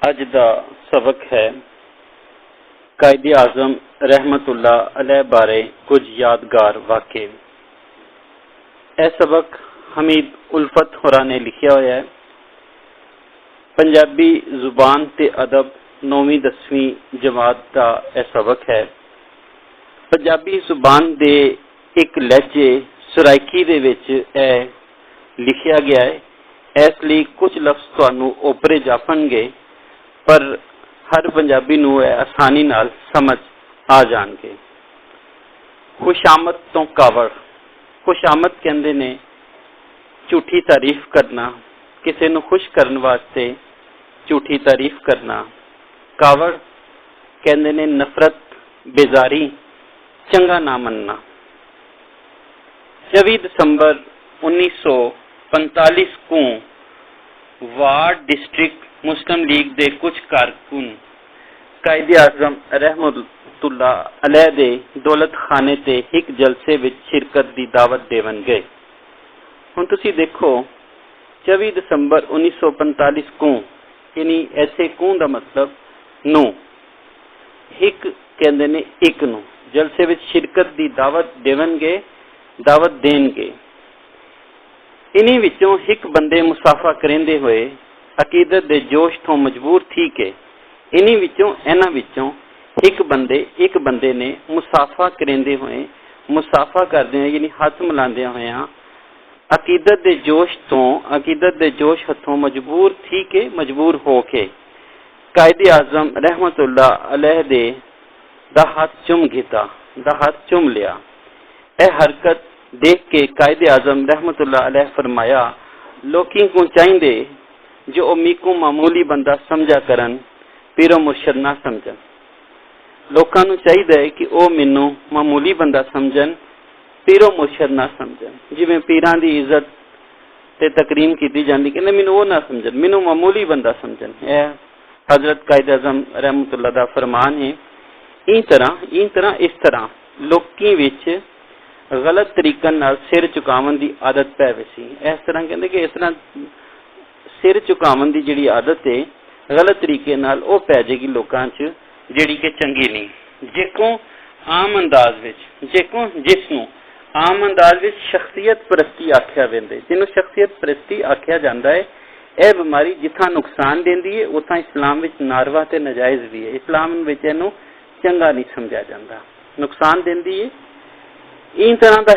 अज दा सबक है कायदे आजम रहमतुल्लाह अलैह बारे कुछ यादगार वाक़े। यह सबक हमीद उल्फत होरा ने लिखिया होया है। पंजाबी जुबान ते अदब 9वीं 10वीं जमात का यह सबक है। पंजाबी जुबान दे एक लहजे सराइकी दे विच लिखिया गया है। इसलिए कुछ लफ्ज तुहानू ओपरे जापणगे पर हर पंजाबी नू आसानी नाल समझ आ जाणगे। खुशामद तो कावड़। खुशामद कहंदे ने झूठी तारीफ करना, किसी नू खुश करने वास्ते झूठी तारीफ करना। कावड़ कहंदे ने नफरत, बेजारी, चंगा ना मनना। 24 दिसंबर 1945 को वार्ड डिस्ट्रिक्ट मुस्लिम लीग दे कुछ कारकुन कायदे आजम रहमतुल्लाह अलैह दे दौलत खाने ते एक जलसे विच शिरकत दी दावत देवन गए। हुण तुसी देखो 24 दिसंबर 1945 को यानी ऐसे को दा मतलब नू एक कहंदे ने एक नू जलसे विच शिरकत दी दावत देवन गए, दावत देन गए। इन्हीं विचों एक बंदे मुसाफा करेंदे हुए अकीदत दे जोश तो मजबूर थी के इन्हीं विचों एक बंदे ने मुसाफा करेंदे हुए मुसाफा करदे हुए यानी हाथ मिलांदे हुए अकीदत दे जोश हथों मजबूर हो के कायदे आजम रहमतुल्लाह अलैह दे दा हाथ चुम लिया। यह हरकत देख के कायदे आजम रहमतुल्लाह अलैह फरमाया, लोकी को चाहिए जो मीको मामूली बंदा समझा करन, पीरो मुर्शद ना समझन। लोकां नूं चाहिए कि वह मैनू मामूली बंदा समझन, पीरो मुर्शद ना समझन। जिवें पीरां दी इज्जत ते तकरीम की जाती, कहते मैनू वो ना समझन, मैनू मामूली बंदा समझन। यह हजरत कायदे आजम रहमतुल्लाह दा फरमान है। इस तरह लोकी विच गलत तरीके नाल सिर झुकावन दी आदत पै वसी। इस तरह कहते कि इस तरह सिर झुकावन दी जिहड़ी आदत है गलत तरीके नाल ओ पै जाएगी लोकां च, जिहड़ी कि चंगी नहीं। जिसनूं आम अंदाज विच शख्सियत परस्ती आख्या वेंदे, जिन्हों शख्सियत परस्ती आख्या जाता है। यह बीमारी जिथा नुकसान देंदी है उथा इस्लाम विच नारवा ते नजायज़ भी है। इस्लाम विच इहनूं चंगा नहीं समझा जाता, नुकसान देंदी है। इन तरह का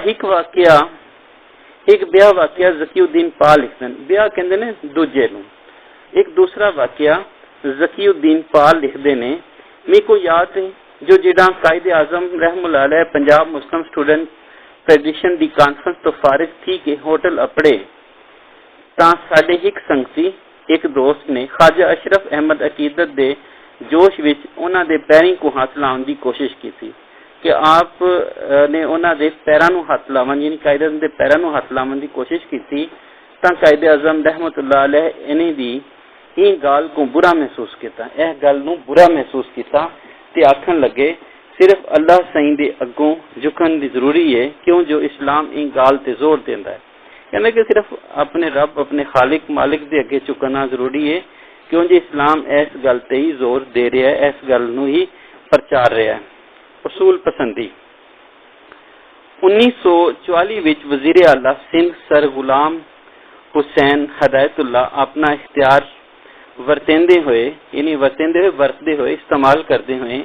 एक ब्याह वाकया ज़कीउद्दीन पा लिखदन। ब्याह कहंदे ने दूजे नूं। एक दूसरा वाकया ज़कीउद्दीन पा लिखदे ने, मेरे को याद है जो जिहड़ा कायदे आजम रहमतुल्लाह अलैह पंजाब मुस्लिम स्टूडेंट फेडरेशन दी कॉन्फ्रेंस तो फारिग थी के होटल अपड़े तां साडे एक संगती एक दोस्त ने ख्वाजा अशरफ अहमद अकीदत दे जोश विच उन्हां दे पैरीं को हाथ लाउण दी कोशिश की थी कि आप ने उन्हां दे पैरां नूं हथ लावन, यानी कायदे आजम दे पैरां नूं हथ लावन दी कोशिश की थी। तां कायदे आजम रहमतुल्लाह अलैह इन्हीं दी ई गाल को बुरा महसूस किया। यह गल नूं बुरा महसूस किया ते आखन लगे सिर्फ अल्लाह सही दे अगों झुकन दी जरूरी है, क्यों जो इस्लाम ई गाल ते जोर देंदा है। कहंदे कि सिर्फ अपने रब अपने खालिक मालिक दे अगे झुकना जरूरी है, क्यों जो इस्लाम इस गल ते ही जोर दे रहा है, इस गल नूं ही प्रचार रहा है। उसूल पसंदी 1944 विच वजीर आला सिंध सर गुलाम हुसैन हदायतुल्लाह अपना इख्तियार वरतेंदे हुए इस्तेमाल करते हुए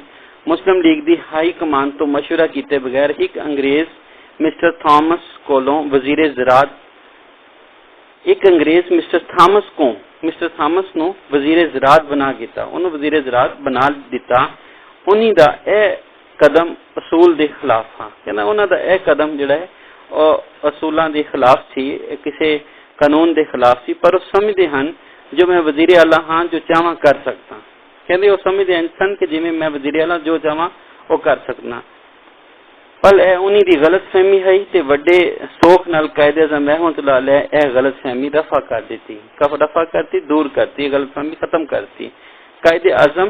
मुस्लिम लीग दी हाई कमान तो मशवरा किए बगैर एक अंग्रेज मिस्टर थॉमस कोलों वजीर ज़राअत मिस्टर थॉमस नूं वजीर ज़राअत बना दिता। उन्हीं दा यह कदम असूल के खिलाफ हाँ, कहना उन्होंने दा यह कदम जिहड़ा है असूलों के खिलाफ सी, किसी कानून के खिलाफ सी, पर वो समझते हैं जो मैं वजीर आला हाँ जो चाहवा कर सकता। कहते वो समझते सन कि जिमें मैं वजीर आला जो चाहवा वो कर सकना। पर उन्हीं की गलत फहमी है तो वड्डे सोख नाल कायदे आजम रहमतुल्लाह अलैह यह गलत फहमी दफा करती, दूर करती, गलत फहमी खत्म करती। कायदे आजम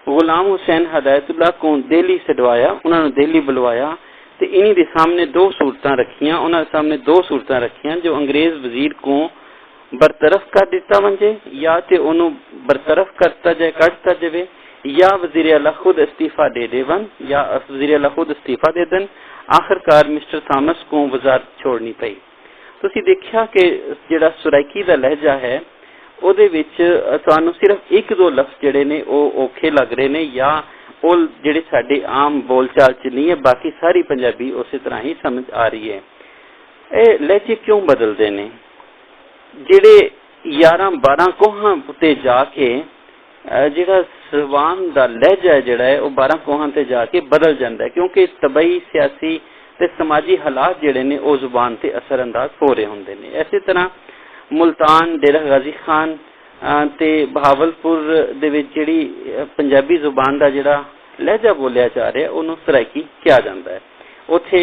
गुलाम हुसैन हदायतुल्लाह को दिल्ली छडवाया, उन्होंने दिल्ली बुलवाया तो इन्हीं के सामने दो सूरतां रखियां जो अंग्रेज वजीर को बरतरफ कर दिता वंजे या ते ओनू बरतरफ करता जाए कटता जाए या वजीर आला खुद इस्तीफा दे देवन या वजीर आला खुद इस्तीफा दे देन। आखिरकार मिस्टर थॉमस को वजारत छोड़नी पई। तुसी देखिया कि जिहड़ा सुराइकी दा लहजा है ਉਹਦੇ ਵਿੱਚ ਤੁਹਾਨੂੰ ਸਿਰਫ ਇੱਕ ਦੋ ਲਫ਼ਜ਼ ਜਿਹੜੇ ਨੇ ਉਹ ਔਖੇ ਲੱਗ ਰਹੇ ਨੇ ਜਾਂ ਉਹ ਜਿਹੜੇ ਸਾਡੇ ਆਮ ਬੋਲਚਾਲ 'ਚ ਨਹੀਂ ਹੈ, ਬਾਕੀ ਸਾਰੀ ਪੰਜਾਬੀ ਉਸੇ ਤਰ੍ਹਾਂ ਹੀ ਸਮਝ ਆ ਰਹੀ ਹੈ। ਇਹ ਲਹਿਜੇ ਕਿਉਂ ਬਦਲਦੇ ਨੇ? ਜਿਹੜੇ 11-12 ਕੋਹਾਂ ਉੱਤੇ ਜਾ ਕੇ ਜਿਹੜਾ ਜ਼ਬਾਨ ਦਾ ਲਹਿਜਾ ਜਿਹੜਾ ਹੈ ਉਹ 12 ਕੋਹਾਂ ਤੇ ਜਾ ਕੇ ਬਦਲ ਜਾਂਦਾ ਹੈ, ਕਿਉਂਕਿ ਤਬਈ ਸਿਆਸੀ ਤੇ ਸਮਾਜੀ ਹਾਲਾਤ ਜਿਹੜੇ ਨੇ ਉਹ ਜ਼ੁਬਾਨ ਤੇ ਅਸਰਅੰਦਾਜ਼ ਹੋ ਰਹੇ ਹੁੰਦੇ ਨੇ। ਇਸੇ ਤਰ੍ਹਾਂ मुल्तान डेरा गाजी खान ते बहावलपुर दे विच जिहड़ी पंजाबी जुबान का जिहड़ा लहजा बोलिया जा रहा है उन्होंने सराइकी किया जाता है। उत्थे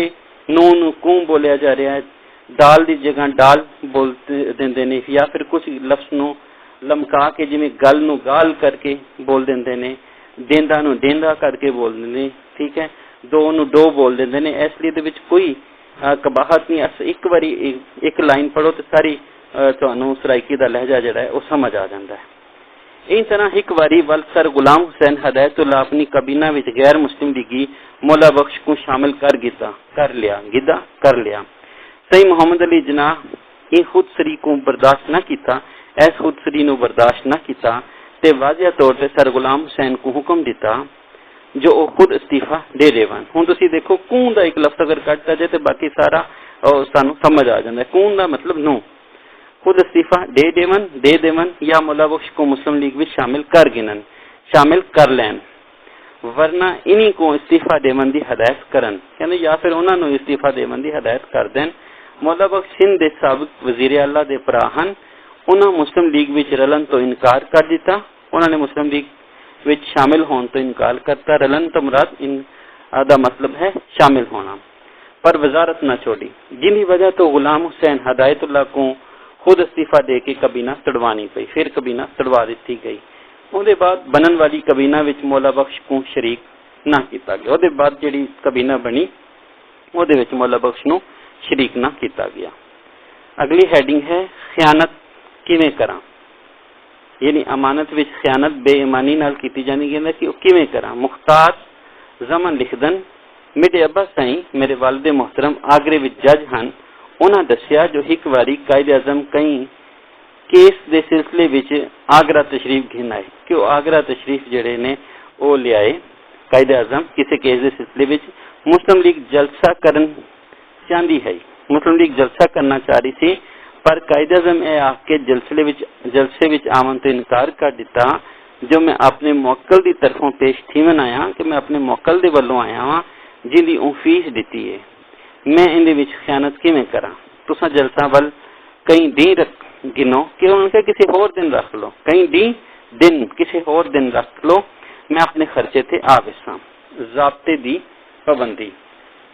नून कूं बोलिया जा रहा है, दाल की जगह डाल बोल देंदे ने या फिर कुछ लफ्ज़ नूं लमका के जिवें गल नूं गाल करके बोल देंदे ने, देंदा नूं देंदा करके बोल देंदे ने, ठीक है, दो नूं दो बोल देंदे ने। इसलिए दे विच कोई कबाहत नहीं। एक बारी एक लाइन पढ़ो तो सारी ਤੁਹਾਨੂੰ ਸਰਾइकी ਦਾ ਲਹਿਜਾ ਜਿਹੜਾ ਹੈ ਉਹ ਸਮਝ ਆ ਜਾਂਦਾ ਹੈ। ਇਸ ਤਰ੍ਹਾਂ ਇੱਕ ਵਾਰੀ ਵਲ ਸਰ ਗੁਲਾਮ ਹੁਸੈਨ ਹਦਾਇਤੁल्लाह ਆਪਣੀ ਕਬੀਨਾ ਵਿੱਚ ਗੈਰ ਮੁਸਲਿਮ ਲੀਗੀ ਮੌਲਾ ਬਖਸ਼ को शामिल कर लिया। सही मोहम्मद अली जनाह ਇਹ ਖੁਦਸਰੀ को बर्दाश्त ना किया, इस खुदसरी ਨੂੰ बर्दाश्त ना किया ਤੇ ਵਾਜ਼ਿਆ ਤੌਰ ਤੇ ਸਰ ਗੁਲਾਮ ਹੁਸੈਨ को हुक्म दिता जो वो खुद इस्तीफा दे देवन। ਹੁਣ ਤੁਸੀਂ ਦੇਖੋ ਕੂੰ ਦਾ ਇੱਕ ਲਫ਼ਜ਼ ਅਗਰ ਕੱਟਦਾ ਜਾਏ ਤੇ ਬਾਕੀ सारा ਸਾਨੂੰ समझ आ जाता है। कूं ਦਾ मतलब नो, खुद इस्तीफा दे देवन या मौला बख्श को मुस्लिम लीग में शामिल कर लैन, वरना इन्हीं को इस्तीफा देवन की हदायत करन, कहते या फिर उन्होंने इस्तीफा देवन की हदायत कर देन। मौला बख्श सिंध के साबिक वजीर आला के भरा हैं, उन्होंने मुस्लिम लीग में रलन तो इनकार कर दिता। उन्होंने मुस्लिम लीग में शामिल होने तो इनकार करता। रलन तो मुराद दा मतलब है शामिल होना, पर वजारत न छोड़ी, जिन्हीं वजह तो गुलाम हुसैन हदायतुल्लाह को खुद इस्तीफा दे के कबीना तड़वानी पई। फिर कबीना तड़वा दी गई। उसके बाद बनन वाली कबीना विच मौला बख्श को शरीक ना किया गया। उसके बाद जिहड़ी कबीना बनी उसदे विच मौला बख्श नूं शरीक ना किया गया। अगली हैडिंग है खयानत किवें करां, यानी अमानत विच खयानत बेईमानी नाल कीती जानी है कि किवें करां। मुख्तार जमन लिखदन, मेरे अब्बा साईं मेरे वालिद मोहतरम आगरे विच जज हैं। उन्होंने दसिया जो एक बारी कायदे आजम कई केस के सिलसिले विच आगरा तशरीफ घिन आए कि वो आगरा तशरीफ जिहड़े ने वो लियाए। कायदे आजम किसी केस के सिलसिले विच मुस्लिम लीग जलसा करन चाहती है, मुस्लिम लीग जलसा करना चाह रही थी, पर कायदे आजम यह आके जलसे विच आवन तो इनकार कर दिता जो मैं अपने मुवक्किल की तरफों पेश थीवन आया कि मैं अपने मुवक्किल दे वल्लों आया हाँ जिंदी फीस दी है, मैं इहदे विच खयानत किवें करां। तुसां जलसा वल कई दिन गिनो कि उनके किसी होर दिन रख लो, कई दिन किसी होर दिन रख लो, मैं अपने खर्चे ते आ विसां। ज़ाब्ते दी पाबंदी।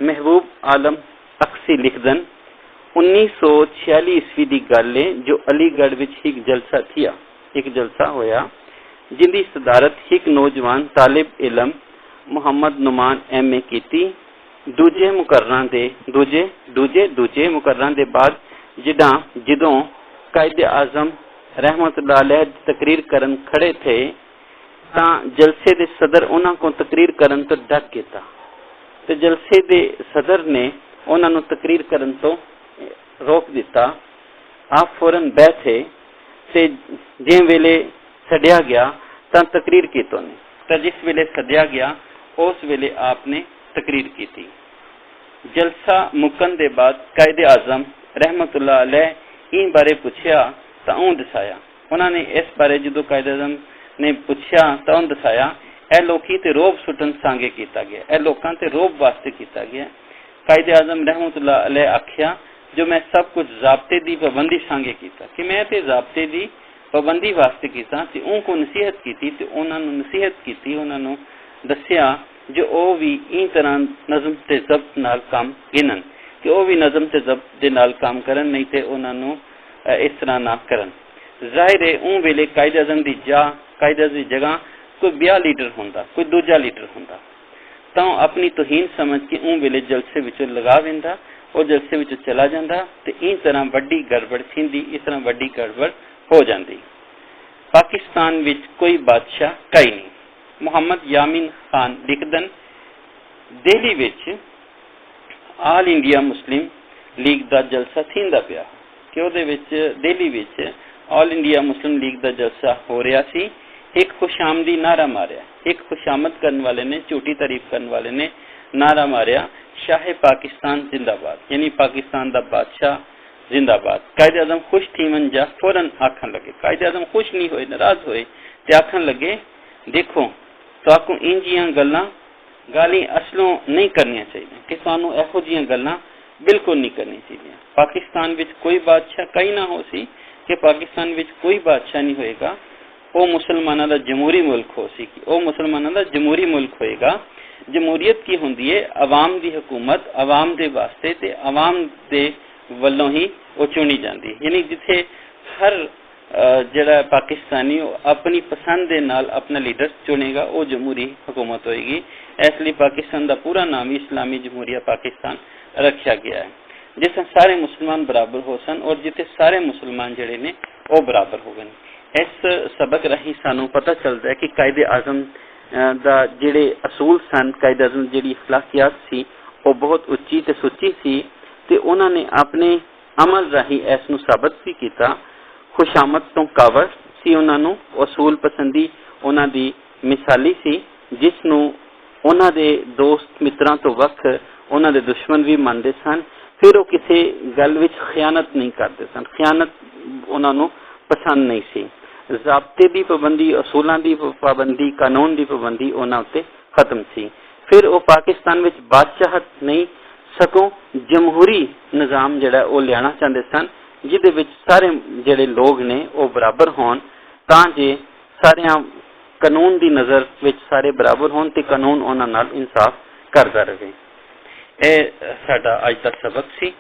महबूब आलम अक्सी लिखदन 1946 ईस्वी की गल है जो अलीगढ़ विच एक जलसा होया जिंदी सदारत एक नौजवान तालिब इलम मुहम्मद नुमान MA की। दूजे मुकर्रां दे बाद जिदों कायदे आजम रहमतुल्लाह अलैह तकरीर करन खड़े थे तां जलसे दे सदर उन्हां को तकरीर करन तो डक गया ते जलसे दे सदर ने उन्हां नूं तकरीर करन तो रोक दिता। आप फौरन बैठे ते जिस वेले सद्या गया तां तकरीर कीतो ने, तां जिस वेले सद्या गया उस वेले आपने तकरीर की थी। जलसा मुकन दे बाद कायदे आजम रहमतुल्लाह अलैह इन बारे पूछया तो दसाया। उन्होंने इस बारे जो कायदे आजम ने पूछया तो दसाया ए लोकी ते रोब सुटन सांगे किया गया, ए लोकां ते रोब वास्ते किया गया। कायदे आजम रहमतुल्लाह अलैह आख्या जो मैं सब कुछ ज़ाब्ते दी पाबंदी सांगे किया कि मैं ते ज़ाब्ते दी पाबंदी वास्ते किया ते उनको नसीहत की ते उन्होंने नसीहत की, उन्होंने दसिया जो वो भी इन तरह नज़म ते ज़ब्त नाल काम गिनन कि वो भी नज़म ते ज़ब्त दे नाल काम करन, नहीं ते उन्होंने इस तरह ना करन। जाहिर है उन वेले कायदे आजम की जगह कोई 20 लीडर होंदा, कोई दूजा लीडर होंदा, तो अपनी तोहीन समझ के उन वेले जलसे विचों लगा वेंदा वो जलसे विच चला जाता तो इस तरह वड्डी गड़बड़ थींदी, इस तरह वड्डी गड़बड़ हो जाती। पाकिस्तान विच कोई बादशाह कई नहीं। मुहम्मद यामीन खान लिखदन दिल्ली विच आल इंडिया मुस्लिम लीग का जलसा थींदा पिया कि उहदे विच दिल्ली विच आल इंडिया मुस्लिम लीग का जलसा हो रहा सी। एक खुशामदी नारा मारिया, एक खुशामद करने वाले ने, झूठी तारीफ करने वाले ने नारा मारिया, शाह पाकिस्तान जिंदाबाद, यानी पाकिस्तान का बादशाह जिंदाबाद। कायदे आजम खुश थी मन जा फौरन आखन लगे, कायदे आजम खुश नहीं होए, नाराज होए ते आखन लगे देखो तो इन जियां गल्लां गाली असलों नहीं करनी चाहिए कि सानू एहो जियां गल्लां बिल्कुल नहीं करनी चाहिए। पाकिस्तान विच कोई बादशाह कई ना हो सी कि पाकिस्तान विच कोई बादशाह नहीं होएगा, वो मुसलमानों का जमहूरी मुल्क हो सी, वो मुसलमानों का जमहूरी मुल्क होएगा। जमहूरीयत की होंदी है अवाम की हुकूमत अवाम के वास्ते ते अवाम के वलों ही वो चुनी जाती है, यानी जिथे हर जड़ा पाकिस्तानी अपनी पसंद के नाल अपना लीडर चुनेगा वो जमहूरी हुकूमत होएगी। इसलिए पाकिस्तान का पूरा नाम ही इस्लामी जमहूरिया पाकिस्तान रखा गया है, जिस सारे मुसलमान बराबर हो सन और जिथे सारे मुसलमान जड़े ने वो बराबर हो गए। इस सबक राही सानू पता चलता है कि कायदे आजम दा जिहड़े असूल सन, कायदे आजम जिहड़ी अखलाकियात सी वो बहुत उच्ची ते सुच्ची सी ते उन्होंने अपने अमल राही इसनू साबित भी किया। खुशामद तो कावर सी उन्होंने, असूल पसंदी उन्हों दी मिसाली सी जिसनू उन्हों दे दोस्त मित्रां तो वख उन्हों दे दुश्मन भी मानते सन। फिर वो किसी गल विच खयानत नहीं करते सन, खयानत उन्होंने पसंद नहीं सी। ज़ाब्ते की पाबंदी, असूलों की पाबंदी, कानून की पाबंदी उन्होंने उत्ते खत्म सी। फिर वो पाकिस्तान विच बादशाहत नहीं सगों जमहूरी निज़ाम जिहड़ा वो लियाना चाहते सन, जिहदे विच सारे जिहड़े लोग ने वो बराबर होण तां जे सारियां कानून की नज़र विच सारे बराबर होण ते कानून उन्हां नाल इंसाफ करदा रहे। यह साडा अज दा सबक सी।